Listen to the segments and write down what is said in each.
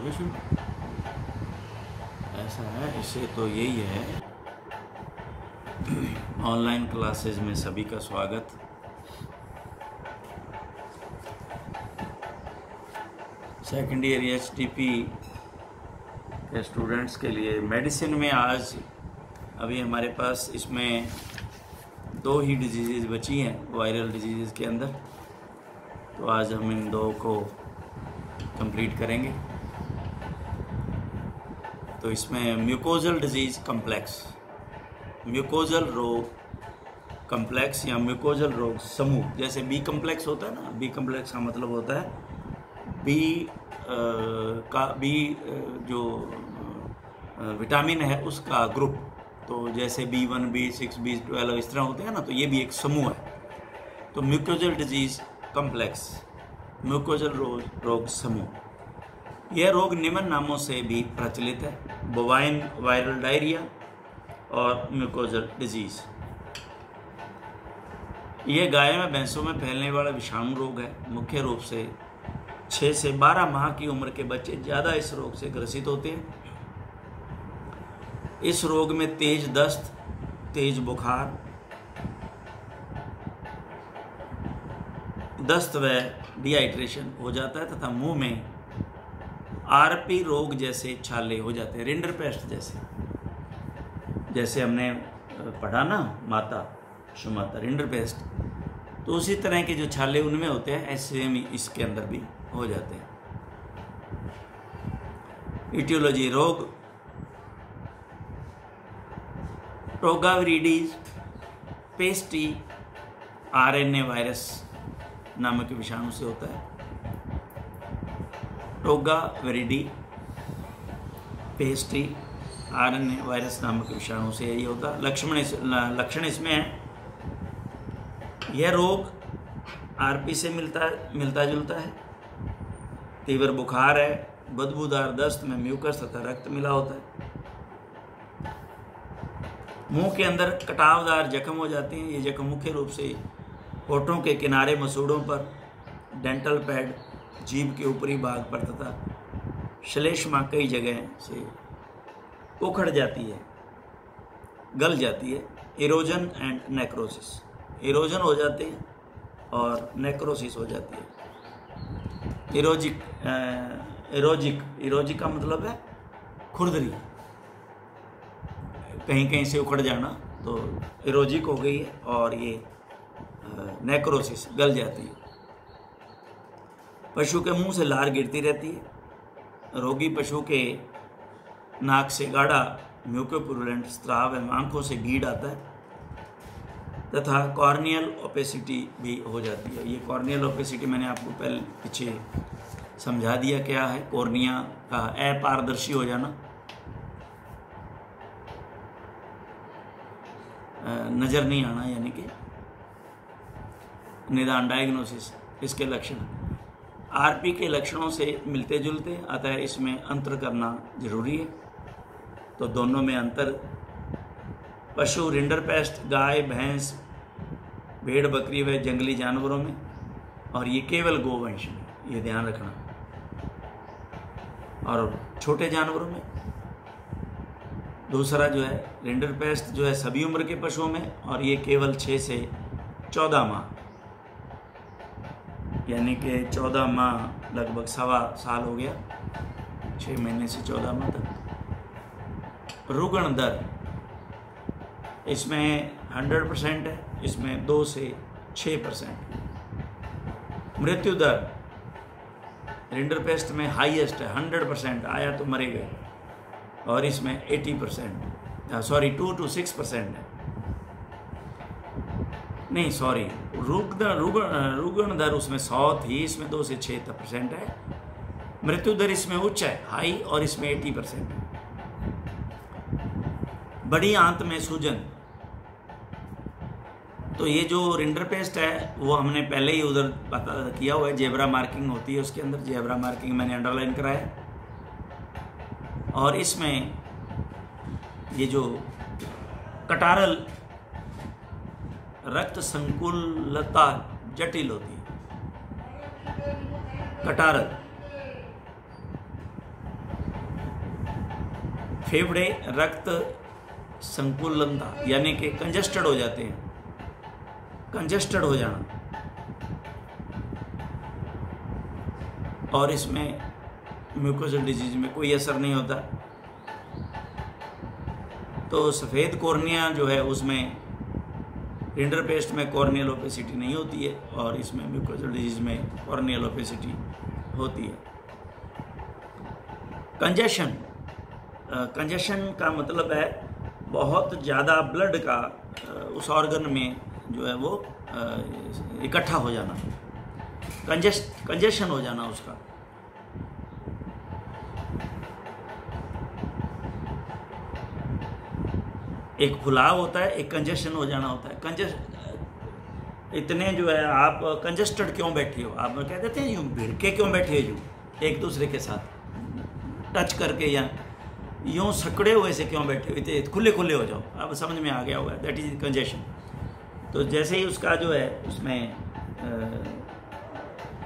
विष्णु ऐसा है, इससे तो यही है। ऑनलाइन क्लासेस में सभी का स्वागत। सेकेंड ईयर HTP के स्टूडेंट्स के लिए मेडिसिन में आज अभी हमारे पास इसमें 2 ही डिजीज़ बची हैं वायरल डिजीज़ के अंदर, तो आज हम इन 2 को कंप्लीट करेंगे। तो इसमें म्यूकोजल डिजीज़ कम्प्लेक्स, म्यूकोजल रोग कम्प्लेक्स या म्यूकोजल रोग समूह, जैसे बी कम्प्लेक्स होता है ना, बी कम्प्लेक्स का मतलब होता है बी जो विटामिन है उसका ग्रुप। तो जैसे B1, B6, B12 इस तरह होते हैं ना, तो ये भी एक समूह है। तो म्यूकोजल डिजीज़ कम्प्लेक्स, म्यूकोजल रोग समूह, यह रोग निम्न नामों से भी प्रचलित है: बोवाइन वायरल डायरिया और म्यूकोजल डिजीज़। यह गाय में भैंसों में फैलने वाला विषाणु रोग है। मुख्य रूप से 6 से 12 माह की उम्र के बच्चे ज़्यादा इस रोग से ग्रसित होते हैं। इस रोग में तेज दस्त, तेज बुखार, दस्त व डिहाइड्रेशन हो जाता है तथा मुंह में RP रोग जैसे छाले हो जाते हैं, रिंडरपेस्ट जैसे हमने पढ़ा ना, माता शुमाता रिंडरपेस्ट, तो उसी तरह के जो छाले उनमें होते हैं ऐसे ही इसके अंदर भी हो जाते हैं। इटियोलॉजी: रोग टोगाविरिडीज पेस्टी RNA वायरस नामक विषाणु से होता है। टोगाविरिडी पेस्टी RNA वायरस नामक विषाणु से यही होता है। लक्षण इसमें है, यह रोग RP से मिलता जुलता है। तीव्र बुखार है, बदबूदार दस्त में म्यूकस तथा रक्त मिला होता है। मुंह के अंदर कटावदार जख्म हो जाते हैं। ये जख्म मुख्य रूप से होठों के किनारे, मसूड़ों पर, डेंटल पैड, जीभ के ऊपरी भाग पर तथा श्लेष्मा कई जगह से उखड़ जाती है, गल जाती है। इरोजन एंड नेक्रोसिस, इरोजन हो जाते हैं और नेक्रोसिस हो जाती है। इरोजिक का मतलब है खुरदरी, कहीं कहीं से उखड़ जाना, तो इरोजिक हो गई है। और ये नेक्रोसिस, गल जाती है। पशु के मुंह से लार गिरती रहती है। रोगी पशु के नाक से गाढ़ा म्यूकोपुरुलेंट स्राव एवं आंखों से गीड आता है तथा कॉर्नियल ओपेसिटी भी हो जाती है। ये कॉर्नियल ओपेसिटी मैंने आपको पीछे समझा दिया क्या है। कॉर्निया का अपारदर्शी हो जाना, नज़र नहीं आना, यानी कि निदान डायग्नोसिस, इसके लक्षण RP के लक्षणों से मिलते जुलते, अतः इसमें अंतर करना जरूरी है। तो दोनों में अंतर: पशु रिंडरपेस्ट गाय, भैंस, भेड़, बकरी व जंगली जानवरों में, और ये केवल गोवंश में, ये ध्यान रखना। और छोटे जानवरों में दूसरा जो है रिंडरपेस्ट जो है सभी उम्र के पशुओं में, और ये केवल 6 से 14 माह, यानी कि 14 माह लगभग 1.25 साल हो गया, 6 महीने से 14 माह तक। रुग्ण दर इसमें 100% है, इसमें 2 से 6%। मृत्यु दर रिंडरपेस्ट में हाईएस्ट है, 100% आया तो मरे गए, और इसमें 80%, सॉरी 2 to 6% है। नहीं सॉरी, रुग्ण दर उसमें 100 थी, इसमें 2 से 6% है। मृत्यु दर इसमें उच्च है, हाई, और इसमें 80% है। बड़ी आंत में सूजन, तो ये जो रिंडरपेस्ट है वो हमने पहले ही उधर पता किया हुआ है, जेब्रा मार्किंग होती है उसके अंदर, जेब्रा मार्किंग मैंने अंडरलाइन कराया। और इसमें ये जो कटारल रक्त संकुलता जटिल होती है, कटारल फेफड़े रक्त संकुलनता यानी कि कंजस्टेड हो जाते हैं, कंजस्टेड हो जाना, और इसमें म्यूकोसल डिजीज में कोई असर नहीं होता। तो सफ़ेद कॉर्निया जो है उसमें रिंडरपेस्ट में कॉर्नियल ओपेसिटी नहीं होती है और इसमें म्यूकोसल डिजीज में कॉर्नियल ओपेसिटी होती है। कंजेशन, कंजेशन का मतलब है बहुत ज़्यादा ब्लड का उस ऑर्गन में जो है वो इकट्ठा हो जाना, कंजेशन हो जाना उसका। एक फुलाव होता है, एक कंजेशन हो जाना होता है। इतने जो है आप कंजस्टेड क्यों बैठे हो, आप कह देते हैं यूँ भिड़ के क्यों बैठे हो, एक दूसरे के साथ टच करके या यूँ सकड़े हुए से क्यों बैठे हो, इतने खुले खुले हो जाओ। अब समझ में आ गया होगा, दैट इज कंजेशन। तो जैसे ही उसका जो है उसमें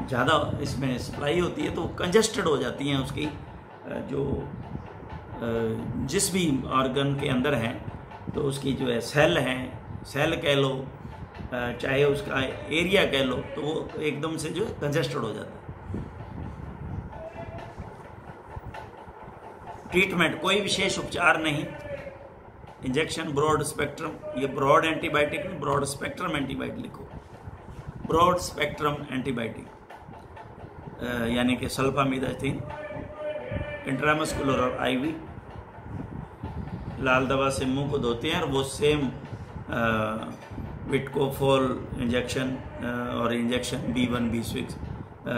ज़्यादा इसमें सप्लाई होती है तो कंजस्टेड हो जाती हैं उसकी जो जिस भी ऑर्गन के अंदर हैं, तो उसकी जो है सेल हैं, सेल कह लो चाहे उसका एरिया कह लो, तो वो एकदम से जो कंजस्टेड हो जाता है। ट्रीटमेंट, कोई विशेष उपचार नहीं, इंजेक्शन, ब्रॉड स्पेक्ट्रम, ये ब्रॉड एंटीबायोटिक नहीं, ब्रॉड स्पेक्ट्रम एंटीबायोटिक लिखो, ब्रॉड स्पेक्ट्रम एंटीबायोटिक यानी कि सल्फामिडाज़िन, इंट्रामस्कुलर और आईवी। लाल दवा से मुंह को धोते हैं और वो सेम विटकोफोल इंजेक्शन और इंजेक्शन B1 B6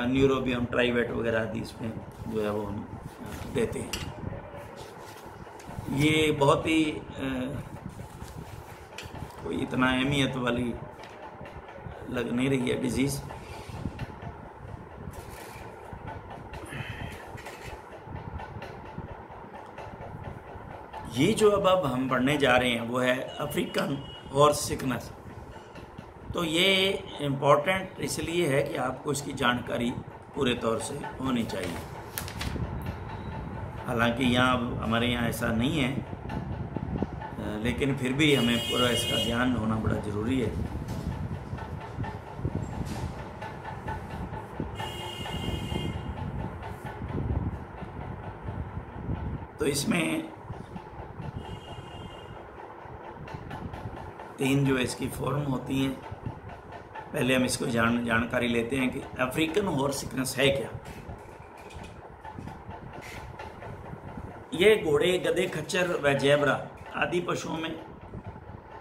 न्यूरोबियम ट्राइवेट वगैरह आदि इसमें जो है वो हम देते हैं। ये बहुत ही कोई इतना अहमियत वाली लग नहीं रही है डिजीज़। ये जो अब हम पढ़ने जा रहे हैं वो है अफ्रीकन हॉर्स सिकनेस। तो ये इम्पॉर्टेंट इसलिए है कि आपको इसकी जानकारी पूरे तौर से होनी चाहिए। हालांकि यहाँ हमारे यहाँ ऐसा नहीं है, लेकिन फिर भी हमें पूरा इसका ज्ञान होना बड़ा ज़रूरी है। तो इसमें 3 जो इसकी फॉर्म होती हैं। पहले हम इसको जानकारी लेते हैं कि अफ्रीकन हॉर्स सिकनेस है क्या। ये घोड़े, गधे, खच्चर व जैबरा आदि पशुओं में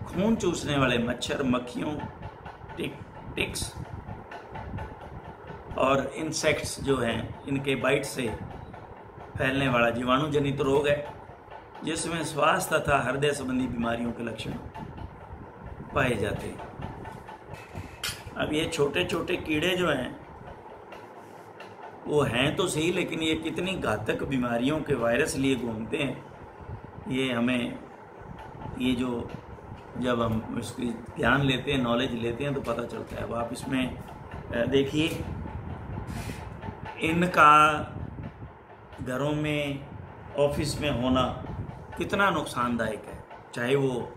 खून चूसने वाले मच्छर, मक्खियों, टिक्स और इंसेक्ट्स जो हैं, इनके बाइट से फैलने वाला जीवाणु जनित रोग है, जिसमें श्वास तथा हृदय संबंधी बीमारियों के लक्षण पाए जाते हैं। अब ये छोटे छोटे कीड़े जो हैं वो हैं तो सही, लेकिन ये कितनी घातक बीमारियों के वायरस लिए घूमते हैं, ये हमें ये जो जब हम इसकी ज्ञान लेते हैं, नॉलेज लेते हैं तो पता चलता है। अब आप इसमें देखिए, इनका घरों में, ऑफिस में होना कितना नुकसानदायक है। चाहे वो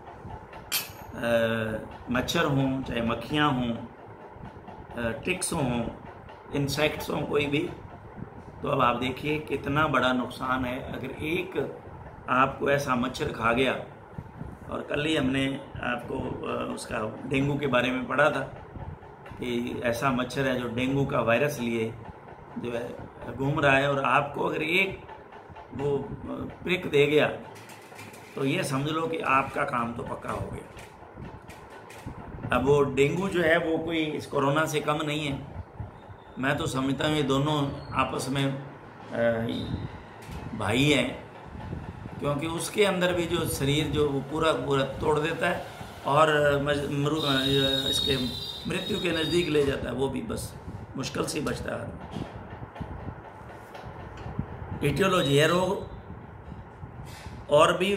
मच्छर हों, चाहे मक्खियाँ हों, टिक्स हों, इंसेक्ट्स हों, कोई भी। तो अब आप देखिए कितना बड़ा नुकसान है अगर एक आपको ऐसा मच्छर खा गया। और कल ही हमने आपको उसका डेंगू के बारे में पढ़ा था कि ऐसा मच्छर है जो डेंगू का वायरस लिए जो है घूम रहा है, और आपको अगर एक वो प्रिक दे गया तो ये समझ लो कि आपका काम तो पक्का हो गया। अब वो डेंगू जो है वो कोई इस कोरोना से कम नहीं है। मैं तो समझता हूँ ये दोनों आपस में भाई हैं, क्योंकि उसके अंदर भी जो शरीर जो वो पूरा तोड़ देता है और इसके मृत्यु के नज़दीक ले जाता है, वो भी बस मुश्किल से बचता है। इटियोलॉजी है रोग और भी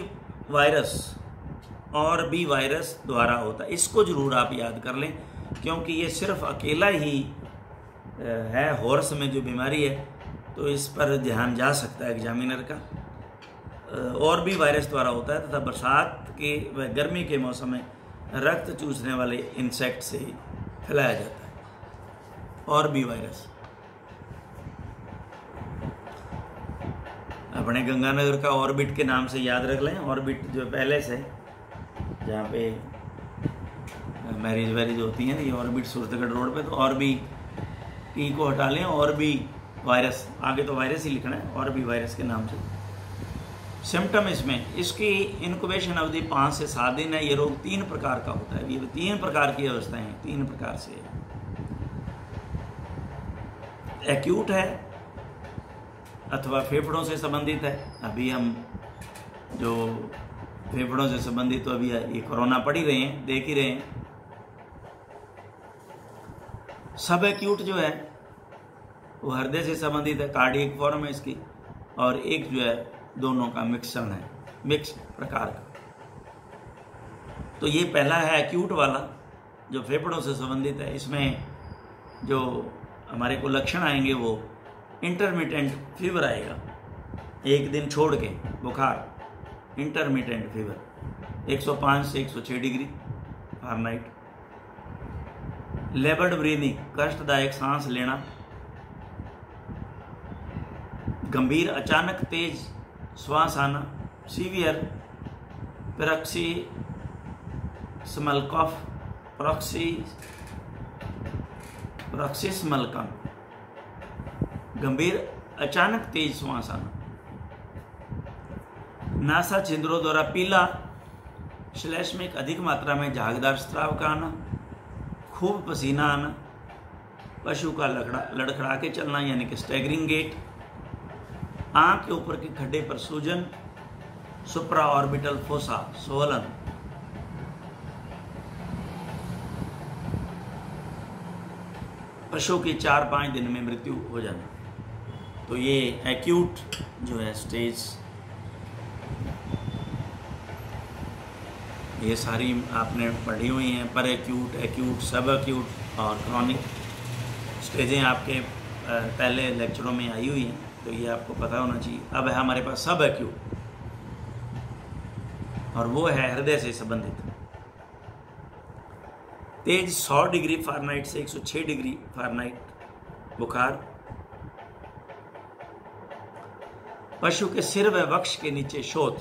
वायरस द्वारा होता है। इसको जरूर आप याद कर लें, क्योंकि ये सिर्फ अकेला ही है हॉर्स में जो बीमारी है, तो इस पर ध्यान जा सकता है एग्जामिनर का। और भी वायरस द्वारा होता है तथा बरसात के व गर्मी के मौसम में रक्त चूसने वाले इंसेक्ट से फैलाया जाता है। और भी वायरस अपने गंगानगर का ऑर्बिट के नाम से याद रख लें। ऑर्बिट जो पैलेस है जहाँ पे मैरिज वैरिज होती हैं, ये ऑर्बिट सूरतगढ़ रोड पे। तो और भी टी को हटा लें, और भी वायरस, आगे तो वायरस ही लिखना है, और भी वायरस के नाम से। सिम्टम इसमें, इसकी इनक्यूबेशन अवधि 5 से 7 दिन है। ये रोग 3 प्रकार का होता है। ये 3 प्रकार की अवस्थाएं हैं, 3 प्रकार से। एक्यूट है अथवा फेफड़ों से संबंधित है। अभी हम जो फेफड़ों से संबंधित, तो अभी ये कोरोना पढ़ ही रहे हैं, देख ही रहे हैं। सब एक्यूट जो है वो हृदय से संबंधित है, कार्डियक फॉर्म है इसकी। और एक जो है दोनों का मिक्सचर है, मिक्स प्रकार का। तो ये पहला है एक्यूट वाला जो फेफड़ों से संबंधित है। इसमें जो हमारे को लक्षण आएंगे वो इंटरमिटेंट फीवर आएगा, एक दिन छोड़ के बुखार, इंटरमिटेंट फीवर 105 से 106 डिग्री फ़ारेनहाइट। लेबर्ड ब्रीदिंग, कष्टदायक सांस लेना। गंभीर अचानक तेज श्वास आना, सीवियर पैरोक्सिस्मल कफ, पैरोक्सिस्मल कफ, गंभीर अचानक तेज श्वास आना। नासा छिद्रों द्वारा पीला, श्लेष्मिक अधिक मात्रा में झागदार स्राव का आना, खूब पसीना आना, पशु का लड़खड़ा के चलना यानी कि स्टैगरिंग गेट, आंख के ऊपर के खड्डे पर सूजन, सुप्रा ऑर्बिटल फोसा स्वलन, पशु की 4-5 दिन में मृत्यु हो जाना। तो ये एक्यूट जो है स्टेज, ये सारी आपने पढ़ी हुई हैं। पर एक्यूट, एक्यूट, सब एक्यूट और क्रॉनिक स्टेजें आपके पहले लेक्चरों में आई हुई हैं, तो ये आपको पता होना चाहिए। अब है हमारे पास सब एक्यूट, और वो है हृदय से संबंधित। तेज 100 डिग्री फ़ारेनहाइट से 106 डिग्री फ़ारेनहाइट बुखार, पशु के सिर व वक्ष के नीचे शोथ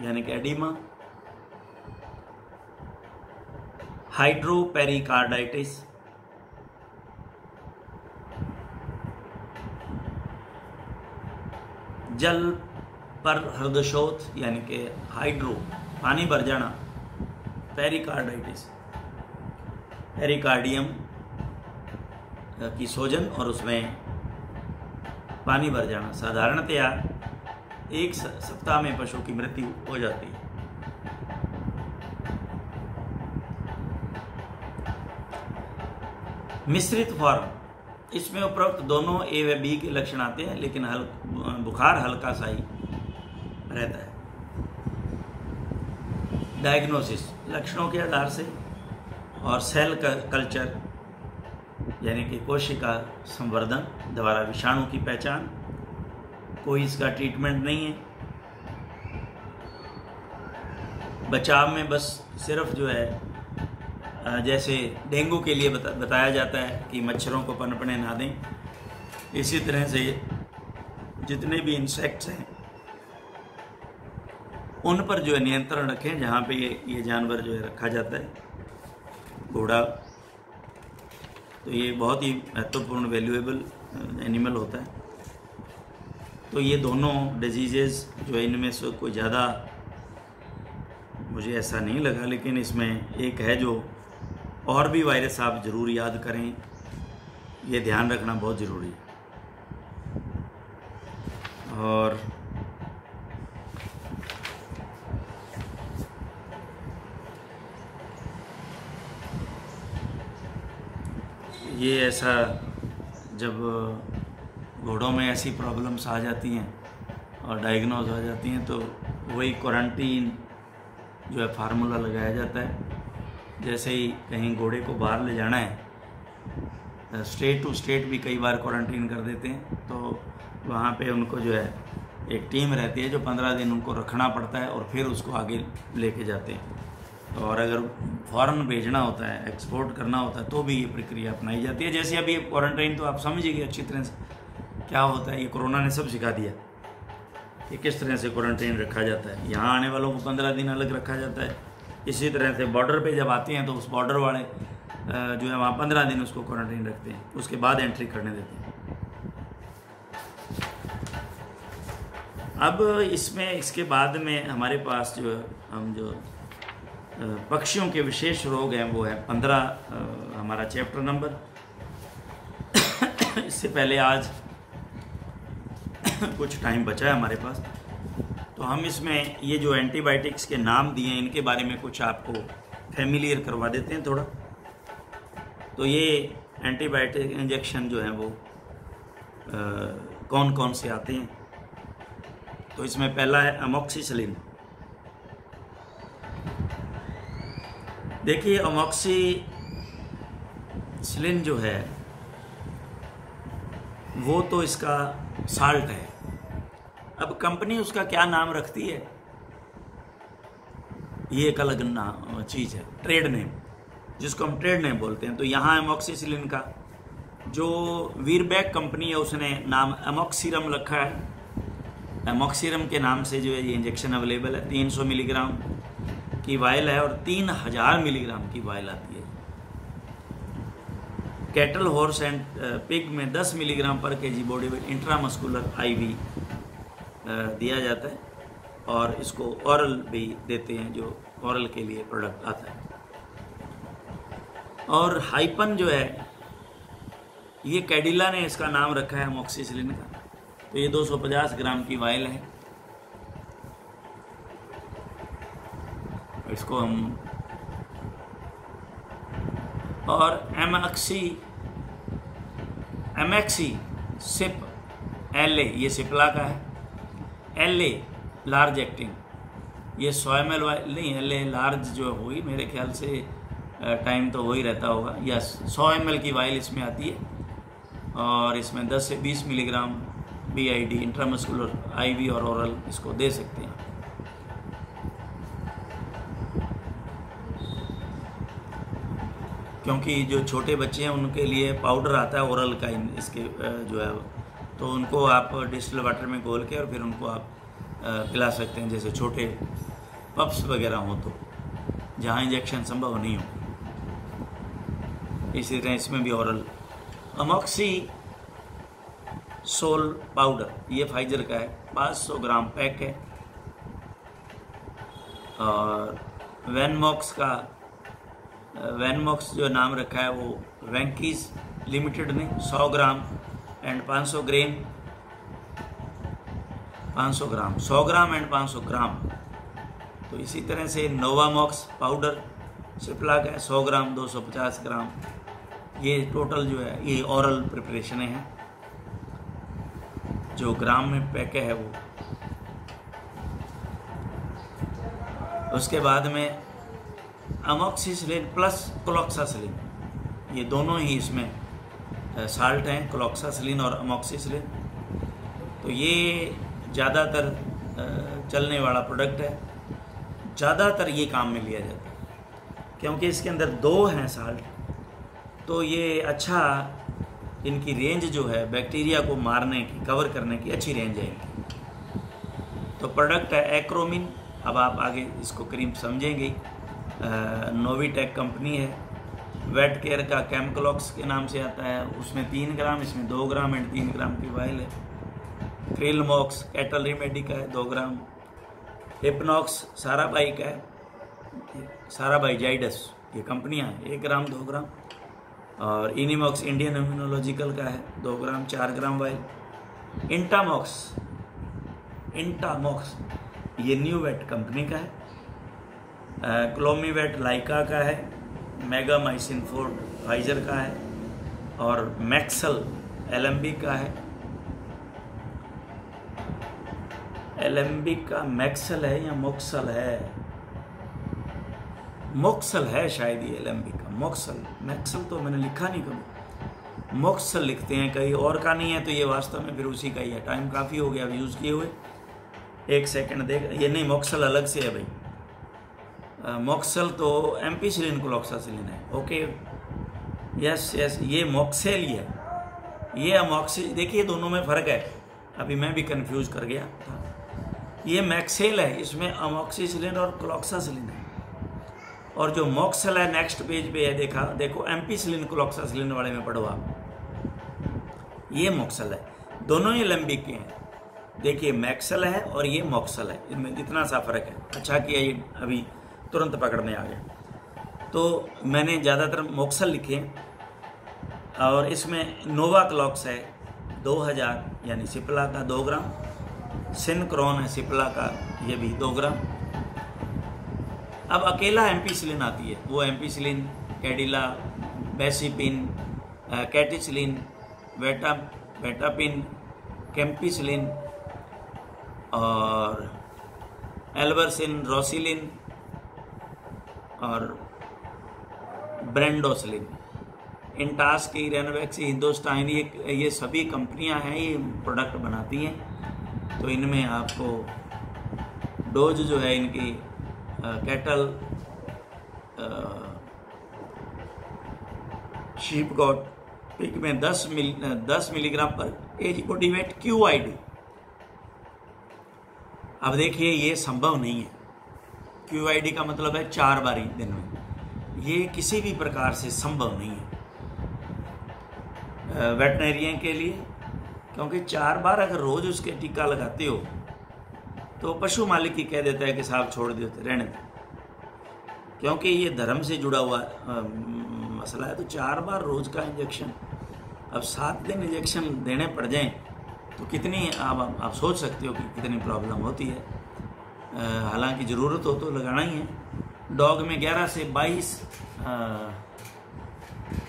यानी कि एडिमा, हाइड्रोपेरिकार्डाइटिस, जल पर हृदयशोथ यानी कि हाइड्रो पानी भर जाना, पेरिकार्डाइटिस, पेरिकार्डियम की सोजन और उसमें पानी भर जाना। साधारणतया 1 सप्ताह में पशु की मृत्यु हो जाती है। मिश्रित फॉर्म, इसमें उपरोक्त दोनों ए व बी के लक्षण आते हैं, लेकिन बुखार हल्का सा ही रहता है। डायग्नोसिस, लक्षणों के आधार से और सेल कल्चर यानी कि कोशिका संवर्धन द्वारा विषाणु की पहचान। कोई इसका ट्रीटमेंट नहीं है। बचाव में बस सिर्फ जो है जैसे डेंगू के लिए बताया जाता है कि मच्छरों को पनपने ना दें, इसी तरह से जितने भी इंसेक्ट्स हैं उन पर जो है नियंत्रण रखें। जहाँ पे ये जानवर जो है रखा जाता है, घोड़ा, तो ये बहुत ही महत्वपूर्ण वैल्यूएबल एनिमल होता है। तो ये दोनों डिजीज़ेज़ जो है, इनमें से कोई ज़्यादा मुझे ऐसा नहीं लगा, लेकिन इसमें एक है जो और भी वायरस आप ज़रूर याद करें, ये ध्यान रखना बहुत ज़रूरी है। और ये ऐसा जब घोड़ों में ऐसी प्रॉब्लम्स आ जाती हैं और डायग्नोज हो जाती हैं, तो वही क्वारंटीन जो है फार्मूला लगाया जाता है। जैसे ही कहीं घोड़े को बाहर ले जाना है, स्टेट टू स्टेट भी कई बार क्वारंटीन कर देते हैं, तो वहाँ पे उनको जो है एक टीम रहती है जो 15 दिन उनको रखना पड़ता है और फिर उसको आगे लेके जाते हैं। और अगर फ़ौरन भेजना होता है, एक्सपोर्ट करना होता है, तो भी ये प्रक्रिया अपनाई जाती है। जैसे अभी क्वारंटाइन तो आप समझिए अच्छी तरह से क्या होता है, ये कोरोना ने सब सिखा दिया कि किस तरह से क्वारंटाइन रखा जाता है। यहाँ आने वालों को 15 दिन अलग रखा जाता है। इसी तरह से बॉर्डर पे जब आते हैं तो उस बॉर्डर वाले जो है वहाँ 15 दिन उसको क्वारंटाइन रखते हैं, उसके बाद एंट्री करने देते हैं। अब इसमें इसके बाद में हमारे पास जो हम जो पक्षियों के विशेष रोग हैं वो है 15 हमारा चैप्टर नंबर। इससे पहले आज कुछ टाइम बचा है हमारे पास, तो हम इसमें ये जो एंटीबायोटिक्स के नाम दिए हैं इनके बारे में कुछ आपको फैमिलियर करवा देते हैं थोड़ा। तो ये एंटीबायोटिक इंजेक्शन जो है वो कौन कौन से आते हैं, तो इसमें पहला है अमोक्सिसिलिन। देखिए अमोक्सिसिलिन जो है वो तो इसका साल्ट है। अब कंपनी उसका क्या नाम रखती है ये एक अलग चीज़ है, ट्रेड नेम, जिसको हम ट्रेड नेम बोलते हैं। तो यहाँ अमोक्सिसिलिन का जो वीरबैक कंपनी है उसने नाम अमोक्सिरम रखा है। अमोक्सिरम के नाम से जो है ये इंजेक्शन अवेलेबल है। 300 मिलीग्राम की वायल है और 3000 मिलीग्राम की वायल आती है। कैटल, हॉर्स एंड पिग में 10 मिलीग्राम पर KG body weight intramuscular IV दिया जाता है और इसको ओरल भी देते हैं, जो ओरल के लिए प्रोडक्ट आता है। और हाइपन जो है ये कैडिला ने इसका नाम रखा है अमोक्सिसिलिन का। तो ये 250 ग्राम की वायल है। इसको हम और एमएक्सी सिप LA ये सिप्ला का है। LA लार्ज एक्टिंग, ये 100 ml वाइल नहीं, LA लार्ज जो हुई मेरे ख्याल से टाइम तो वही रहता होगा। यस, 100 ml की वाइल इसमें आती है और इसमें 10 से 20 मिलीग्राम BID इंट्रामस्कुलर IV और ओरल इसको दे सकते हैं। क्योंकि जो छोटे बच्चे हैं उनके लिए पाउडर आता है ओरल का इसके जो है, तो उनको आप डिस्टिल वाटर में घोल के और फिर उनको आप पिला सकते हैं, जैसे छोटे पप्स वगैरह हों तो, जहाँ इंजेक्शन संभव नहीं हो। इसी तरह इसमें भी ओरल अमोक्सिसोल पाउडर, ये फाइजर का है, 500 ग्राम पैक है। और वैनमॉक्स जो नाम रखा है वो वैंकीज लिमिटेड ने 100 gram and 500 gram, 500 gram, 100 gram and 500 ग्राम। तो इसी तरह से नोवामॉक्स पाउडर सिप्ला का है 100 ग्राम, 250 ग्राम। ये टोटल जो है ये ओरल प्रिपरेशनें हैं। जो ग्राम में पैक है वो। उसके बाद में अमोक्सिसिलिन प्लस क्लोक्सासिलिन, ये दोनों ही इसमें साल्ट हैं, क्लोक्सासिलिन और अमोक्सिसिलिन। तो ये ज़्यादातर चलने वाला प्रोडक्ट है, ज़्यादातर ये काम में लिया जाता है क्योंकि इसके अंदर 2 हैं साल्ट। तो ये अच्छा, इनकी रेंज जो है बैक्टीरिया को मारने की, कवर करने की अच्छी रेंज है इनकी। तो प्रोडक्ट है एक्रोमिन। अब आप आगे इसको करीब समझेंगे। नोविटेक कंपनी है। वेट केयर का कैमक्लॉक्स के नाम से आता है, उसमें 3 ग्राम, इसमें 2 ग्राम एंड 3 ग्राम की वाइल है। क्रिलमॉक्स कैटल रेमेडी का है 2 ग्राम। हिप्नॉक्स साराबाई का है, साराबाई जाइडस, ये कंपनियां हैं, 1 ग्राम 2 ग्राम। और इनिमॉक्स इंडियन इम्यूनोलॉजिकल का है 2 ग्राम 4 ग्राम वाइल। इंटामॉक्स ये न्यू वेट कंपनी का है। क्लोमीवेट लाइका का है। मेगामाइसिन 4 फाइजर का है। और मैक्सल एलेम्बिक का है। एलेम्बिक का मैक्सल है या मोक्सल है? मोक्सल है शायद, ये एलेम्बिक का मोक्सल। मैक्सल तो मैंने लिखा नहीं कभी, मोक्सल लिखते हैं, कहीं और का नहीं है। तो ये वास्तव में फिर उसी का ही है। टाइम काफ़ी हो गया यूज़ किए हुए। एक सेकंड देख, ये नहीं मॉक्सल अलग से है भाई, मॉक्सल तो एम्पिसिलिन क्लोक्सासिलिन है। ओके यस यस, ये मॉक्सेल ही है, ये अमॉक्सी। देखिए दोनों में फ़र्क है, अभी मैं भी कंफ्यूज कर गया था। ये मैक्सेल है, इसमें अमॉक्सीसिलिन और क्लोक्सासिलिन है, और जो मॉक्सल है नेक्स्ट पेज पे है, देखो एम्पिसिलिन क्लोक्सासिलिन वाले में पढ़ो आप, ये मॉक्सल है। दोनों ही एलेम्बिक के हैं। देखिए मैक्सल है और ये मॉक्सल है, इनमें इतना सा फर्क है। अच्छा किया ये अभी तुरंत पकड़ में आ गया। तो मैंने ज़्यादातर मॉक्सल लिखे और इसमें नोवाक्लॉक्स है 2000 यानी सिप्ला का 2 ग्राम, सिनक्रोन है सिप्ला का, ये भी 2 ग्राम। अब अकेला एम्पिसिलिन आती है, वो एम्पिसिलिन, कैडिला, बेसिपिन, कैटिसिलिन, वेटापिन, कैम्पिसिलिन और एल्बरसिन, रोसिलिन और ब्रेंडोसिलिन, इंटास्की, रेनोवेक्सी, हिंदुस्तान, ये सभी कंपनियां हैं, ये प्रोडक्ट बनाती हैं। तो इनमें आपको डोज जो है इनकी कैटल, शीप गॉट पिग में 10 मिलीग्राम पर केजी बॉडी वेट QID। अब देखिए ये संभव नहीं है, QID का मतलब है 4 बारी दिन में, ये किसी भी प्रकार से संभव नहीं है वेटनरियन के लिए, क्योंकि 4 बार अगर रोज उसके टीका लगाते हो तो पशु मालिक ही कह देता है कि साहब छोड़ देते, रहने दो, क्योंकि ये धर्म से जुड़ा हुआ मसला है। तो 4 बार रोज का इंजेक्शन, अब 7 दिन इंजेक्शन देने पड़ जाएं तो कितनी आप सोच सकते हो कि कितनी प्रॉब्लम होती है। हालांकि ज़रूरत हो तो लगाना ही है। डॉग में 11 से 22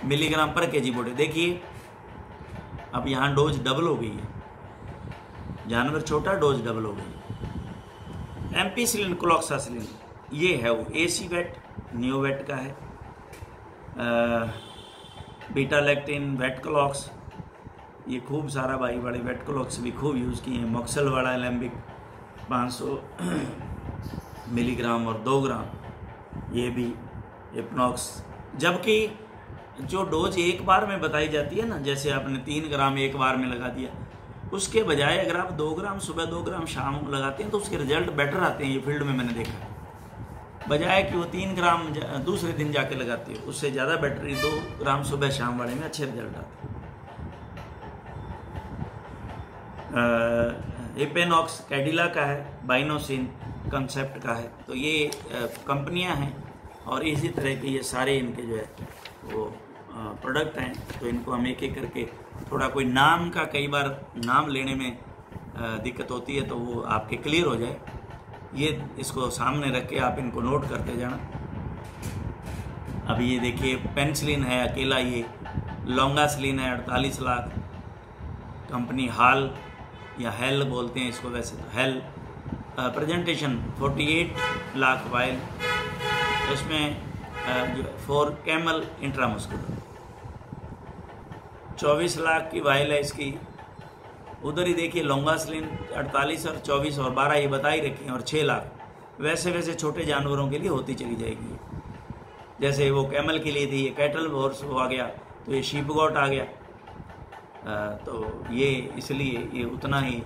मिलीग्राम पर केजी बॉडी। देखिए अब यहाँ डोज डबल हो गई है, जानवर छोटा, डोज डबल हो गई है। एम्पिसिलिन क्लोक्सासिलिन ये है वो एसीवेट, नियोवेट का है, बीटा लैक्टिन, वेटक्लॉक्स, ये खूब सारा भाई बड़े वेटक्लॉक्स भी खूब यूज़ किए हैं। मॉक्सल वाला एलेम्बिक 500 मिलीग्राम और 2 ग्राम, ये भी हिप्नॉक्स। जबकि जो डोज एक बार में बताई जाती है ना, जैसे आपने 3 ग्राम एक बार में लगा दिया, उसके बजाय अगर आप 2 ग्राम सुबह 2 ग्राम शाम लगाते हैं तो उसके रिजल्ट बेटर आते हैं। ये फील्ड में मैंने देखा है, बजाय कि वो 3 ग्राम दूसरे दिन जाके लगाते हो, उससे ज़्यादा बेटर 2 ग्राम सुबह शाम वाले में अच्छे रिजल्ट आते हैं। इपेनॉक्स कैडिला का है, बाइनोसिन कंसेप्ट का है। तो ये कंपनियां हैं और इसी तरह के ये सारे इनके जो है वो प्रोडक्ट हैं। तो इनको हम एक एक करके, थोड़ा कोई नाम का कई बार नाम लेने में दिक्कत होती है तो वो आपके क्लियर हो जाए, ये इसको सामने रख के आप इनको नोट करते जाना। अभी ये देखिए पेनिसिलिन है अकेला, ये लॉन्गासिलिन है 48 लाख, कंपनी हाल या हेल बोलते हैं इसको, वैसे तो हेल। प्रेजेंटेशन 48 लाख वाइल, इसमें जो 4 कैमल इंट्रामस्कुलर, 24 लाख की वाइल है इसकी। उधर ही देखिए लॉन्गासिलिन 48 और 24 और 12 ये बता ही रखे हैं, और 6 लाख। वैसे वैसे छोटे जानवरों के लिए होती चली जाएगी। जैसे वो कैमल के लिए थी, ये कैटल हॉर्स वो आ गया, तो ये शीप गॉट आ गया। तो ये इसलिए ये उतना ही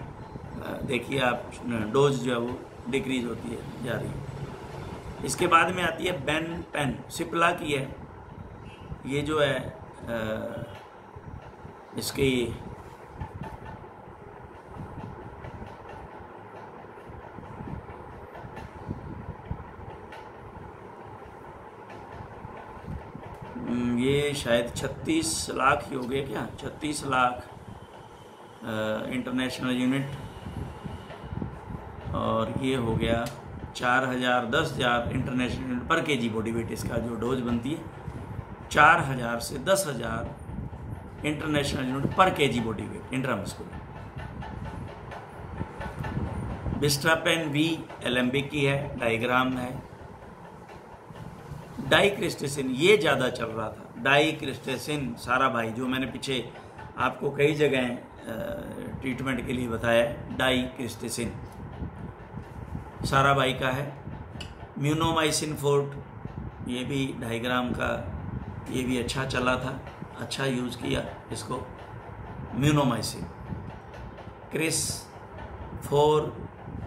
देखिए आप डोज जो है वो डिक्रीज होती है जा रही है। इसके बाद में आती है बेन पेन, सिप्ला की है। ये जो है इसकी ये शायद 36 लाख ही हो गए क्या, 36 लाख इंटरनेशनल यूनिट, और ये हो गया 4000 10,000 international unit per KG body weight. इसका जो डोज बनती है 4000 से 10,000 international unit per KG body weight intramuscular. Bistrapen V Alembic की है, डायग्राम है। डाइक्रिस्टेसिन ये ज़्यादा चल रहा था, डाइक्रिस्टेसिन सारा भाई, जो मैंने पीछे आपको कई जगह ट्रीटमेंट के लिए बताया है। डाइक्रिस्टेसिन साराभाई का है। म्यूनोमाइसिन फोर्ट, ये भी 2.5 ग्राम का, ये भी अच्छा चला था, अच्छा यूज़ किया इसको। म्यूनोमाइसिन, क्रिस 4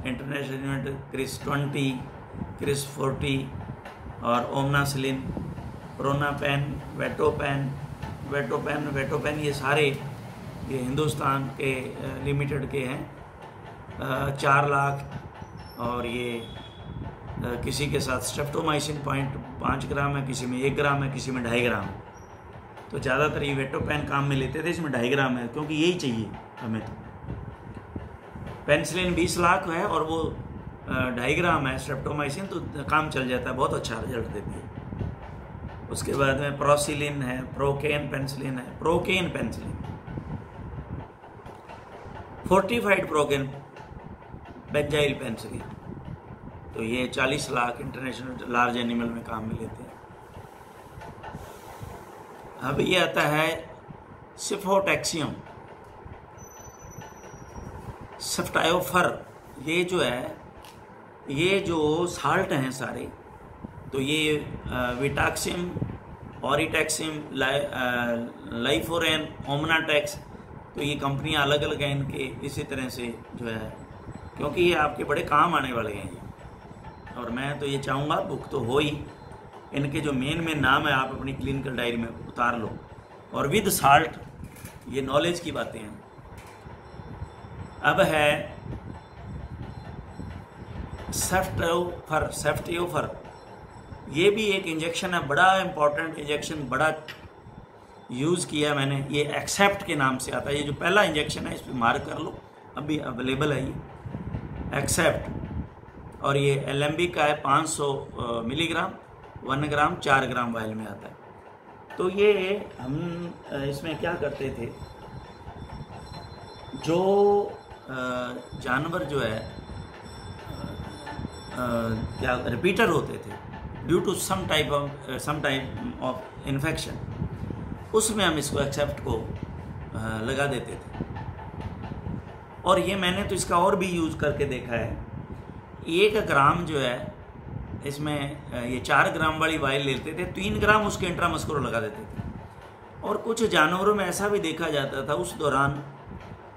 इंटरनेशनल यूनिट, क्रिस 20, क्रिस 40 और ओमनासिलिन, प्रोनापेन, वेटोपेन, ये सारे ये हिंदुस्तान के लिमिटेड के हैं। 4 लाख। और ये किसी के साथ स्ट्रेप्टोमाइसिन 0.5 ग्राम है, किसी में 1 ग्राम है, किसी में 2.5 ग्राम है। तो ज़्यादातर ये वेटोपेन काम में लेते थे, इसमें 2.5 ग्राम है क्योंकि यही चाहिए हमें। तो पेनिसिलिन 20 लाख है और वो 2.5 ग्राम है स्ट्रेप्टोमाइसिन, तो काम चल जाता है, बहुत अच्छा रिजल्ट देती है। उसके बाद में प्रोसिलिन है, प्रोकेन पेनिसिलिन है, procaine penicillin, fortified procaine benzyl penicillin, तो ये 40 लाख इंटरनेशनल लार्ज एनिमल में काम में लेते हैं। अब ये आता है सिफोटेक्सियम, सेफ्टायोफर, ये जो है, ये जो साल्ट हैं सारे, तो ये विटाक्सिम, ऑरिटेक्सिम, लाइफोरेन, ओमनाटेक्स, तो ये कंपनियां अलग अलग हैं इनके। इसी तरह से जो है, क्योंकि ये आपके बड़े काम आने वाले हैं ये, और मैं तो ये चाहूँगा, बुक तो हो ही, इनके जो मेन नाम है आप अपनी क्लिनिकल डायरी में उतार लो। और विद साल्ट, ये नॉलेज की बातें हैं। अब है सेफ्टियोफर, ये भी एक इंजेक्शन है, बड़ा इंपॉर्टेंट इंजेक्शन, बड़ा यूज़ किया मैंने। ये एक्सेप्ट के नाम से आता है, ये जो पहला इंजेक्शन है इस पर मार्क कर लो, अभी अवेलेबल है ये एक्सेप्ट। और ये एलएमबी का है, 500 मिलीग्राम, 1 ग्राम 4 ग्राम वायल में आता है। तो ये हम इसमें क्या करते थे, जो जानवर जो है क्या रिपीटर होते थे due to some type of infection, उसमें हम इसको एक्सेप्ट को लगा देते थे। और ये मैंने तो इसका और भी यूज़ करके देखा है। 1 ग्राम जो है इसमें ये 4 ग्राम वाली वायल लेते थे, 3 ग्राम उसके इंट्रामस्कुलर लगा देते थे। और कुछ जानवरों में ऐसा भी देखा जाता था उस दौरान,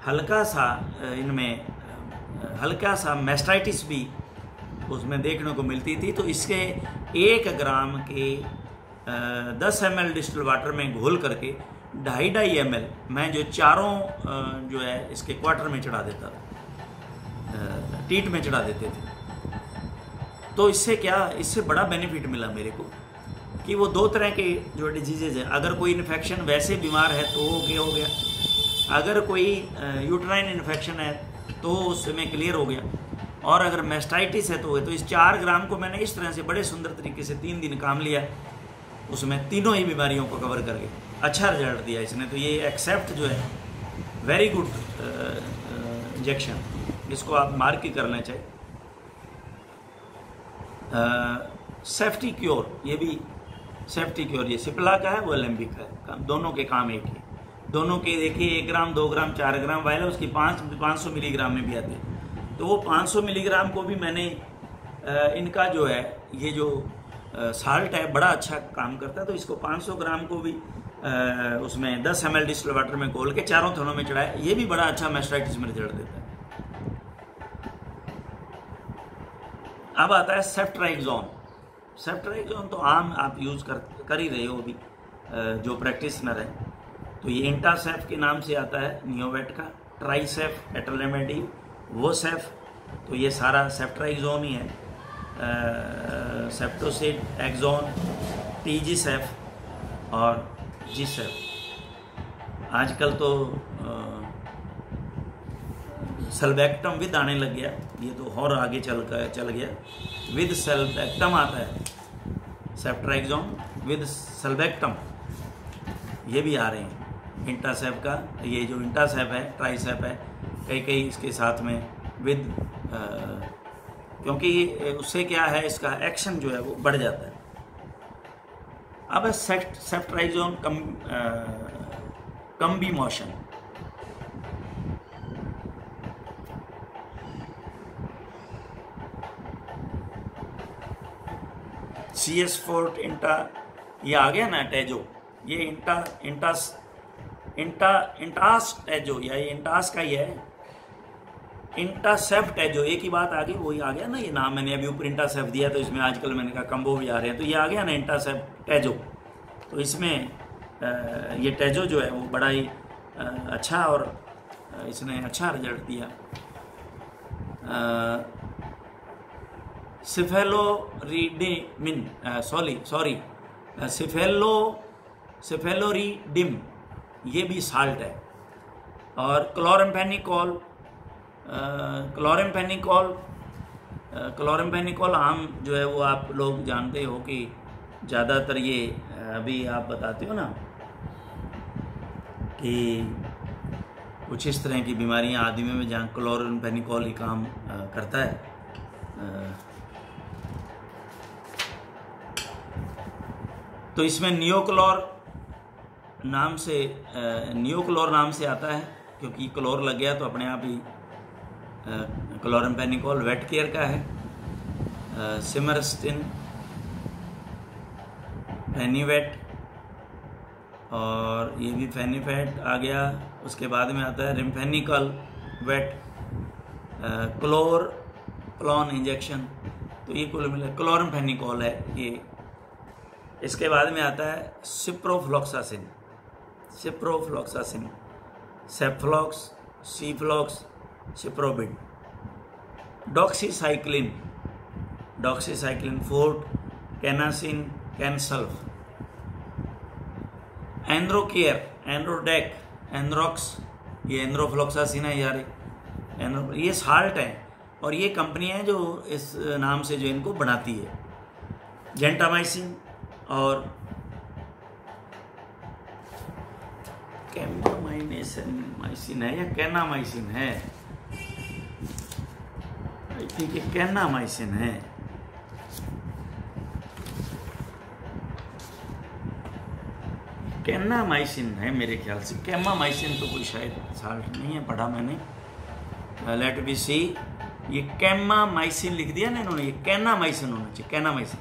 हल्का सा इनमें हल्का सा मैस्टाइटिस भी उसमें देखने को मिलती थी। तो इसके 1 ग्राम के 10 ml डिस्टिल वाटर में घोल करके 2.5 ml मैं जो चारों जो है इसके क्वार्टर में चढ़ा देता था, टीट में चढ़ा देते थे। तो इससे क्या, इससे बड़ा बेनिफिट मिला मेरे को कि वो 2 तरह के जो डिजीजेज हैं, अगर कोई इन्फेक्शन वैसे बीमार है तो हो गया, अगर कोई यूट्राइन इन्फेक्शन है तो उसमें क्लियर हो गया, और अगर मेस्टाइटिस है तो इस 4 ग्राम को मैंने इस तरह से बड़े सुंदर तरीके से 3 दिन काम लिया, उसमें तीनों ही बीमारियों को कवर करके अच्छा रिजल्ट दिया इसने। तो ये एक्सेप्ट जो है वेरी गुड इंजेक्शन, इसको आप मार्क ही करना चाहिए। सेफ्टी क्योर, ये भी सेफ्टी क्योर, ये सिप्ला का है, वो एलएमबी का है, दोनों के काम एक ही। दोनों के देखिए 1 ग्राम, 2 ग्राम, 4 ग्राम वायल है, उसकी 500 मिलीग्राम में भी आती है। तो वो 500 मिलीग्राम को भी मैंने इनका जो है ये जो साल्ट है बड़ा अच्छा काम करता है, तो इसको 500 ग्राम को भी उसमें 10 ml डिस्टिल वाटर में घोल के चारों थनों में चढ़ाया, ये भी बड़ा अच्छा मैस्टाइटिस में रिजल्ट देता है। अब आता है सेफ्ट्राइक्सोन। सेफ्ट्राइक्सोन तो आम आप यूज़ कर ही रहे हो अभी, जो प्रैक्टिशनर है। तो ये इंटासेफ के नाम से आता है नियोवेट का, ट्राइसेफ, एटलमेडी, वोसेफ, तो ये सारा सेफ्ट्राइक्सोन ही है। सेप्टोसिड, एक्सोन, टीजीसेफ और जीसेफ। आजकल तो सेल्बेक्टम विद आने लग गया, ये तो और आगे चल गया, विद सेल्बेक्टम आता है, सेफ्ट्राइक्सोन विद सेल्बेक्टम, ये भी आ रहे हैं। इंटासेफ का, ये जो इंटासेफ है, ट्राइसेफ है, कई इसके साथ में विद, क्योंकि उससे क्या है, इसका एक्शन जो है वो बढ़ जाता है। अब है सेफ्ट्राइक्सोन कम्बी मोशन। CS4 इंटा, ये आ गया ना टेजो, ये इंटास टेजो, या ये इंटास का ही है, इंटासेफ टेजो, एक ही बात आ गई, वही आ गया ना ये नाम। मैंने अभी ऊपर इंटासेफ दिया तो इसमें आजकल मैंने कहा कम्बो भी आ रहे हैं, तो ये आ गया ना इंटासेफ टेजो। तो इसमें ये टेजो जो है वो बड़ा ही अच्छा, और इसने अच्छा रिजल्ट दिया। सिफेलोरीडिम, ये भी साल्ट है। और क्लोरम्फेनिकोल आम जो है वो आप लोग जानते हो कि ज़्यादातर ये अभी आप बताते हो ना कि कुछ इस तरह की बीमारियां आदमियों में जहाँ क्लोरम्फेनिकोल ही काम करता है। तो इसमें नियोक्लोर नाम से आता है, क्योंकि क्लोर लग गया तो अपने आप ही क्लोरम्फेनिकोल वेट केयर का है। सिमरस्टिन, फेनीवेट, और ये भी फेनीफेट आ गया। उसके बाद में आता है रिम्फेनिकल वेट, क्लोन इंजेक्शन, तो ये कुल मिला क्लोरम्फेनिकोल है ये। इसके बाद में आता है सिप्रोफ्लॉक्सासिन, सेफ्लॉक्स, सीफ्लॉक्स, सिप्रोबिड, डॉक्सीसाइक्लिन, फोर्ट, कैनासिन, कैनसल्फ, एंड्रोकेयर, एंड्रोडेक, एंड्रोक्स, ये एंड्रोफ्लॉक्सासिन है यार, ये साल्ट है। और ये कंपनियां हैं जो इस नाम से जो इनको बनाती है। जेंटामाइसिन और कैनामाइसिन है या कैनामाइसिन है, ठीक है, कैनामाइसिन है। कैनामाइसिन है मेरे ख्याल से, कैमामाइसिन तो कोई शायद साल्ट नहीं है, पढ़ा मैंने। लेट बी सी, ये कैमामाइसिन लिख दिया ना इन्होंने, ये कैनामाइसिन होना चाहिए, कैनामाइसिन।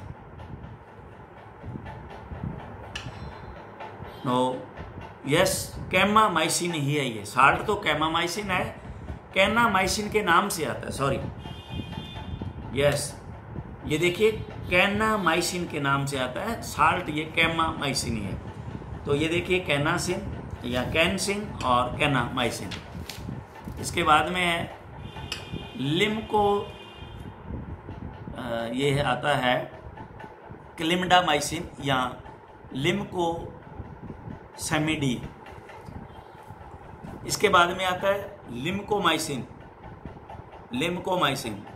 नो, यस, कैमामाइसिन ही है ये, साल्ट तो कैमामाइसिन है, कैनामाइसिन के नाम से आता है, सॉरी, यस, ये देखिए कैनामाइसिन के नाम से आता है साल्ट, ये कैमामाइसिन ही है। तो ये देखिए कैनासिन या कैनसिन और कैनामाइसिन। इसके बाद में है लिम्को, ये आता है क्लिंडामाइसिन या लिम्कोसेमिडी। इसके बाद में आता है लिम्कोमाइसिन,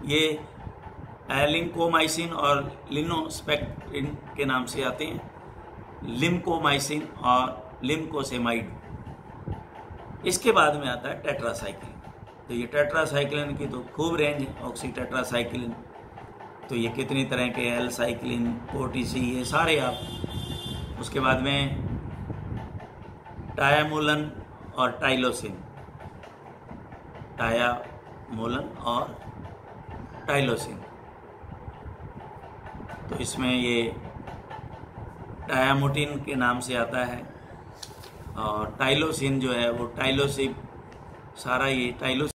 ये लिंकोमाइसिन और लिनोस्पेक्टिन के नाम से आते हैं, लिम्कोमाइसिन और लिम्कोसेमाइड। इसके बाद में आता है टेट्रासाइक्लिन। तो ये टेट्रासाइक्लिन की तो खूब रेंज है, ऑक्सीटेट्रासाइक्लिन, तो ये कितनी तरह के, एल साइक्लिन, OTC, ये सारे आप। उसके बाद में टायामोलन और टाइलोसिन, तो इसमें ये टायामोटिन के नाम से आता है, और टाइलोसिन जो है वो टाइलोसिब, सारा ये टाइलोसिन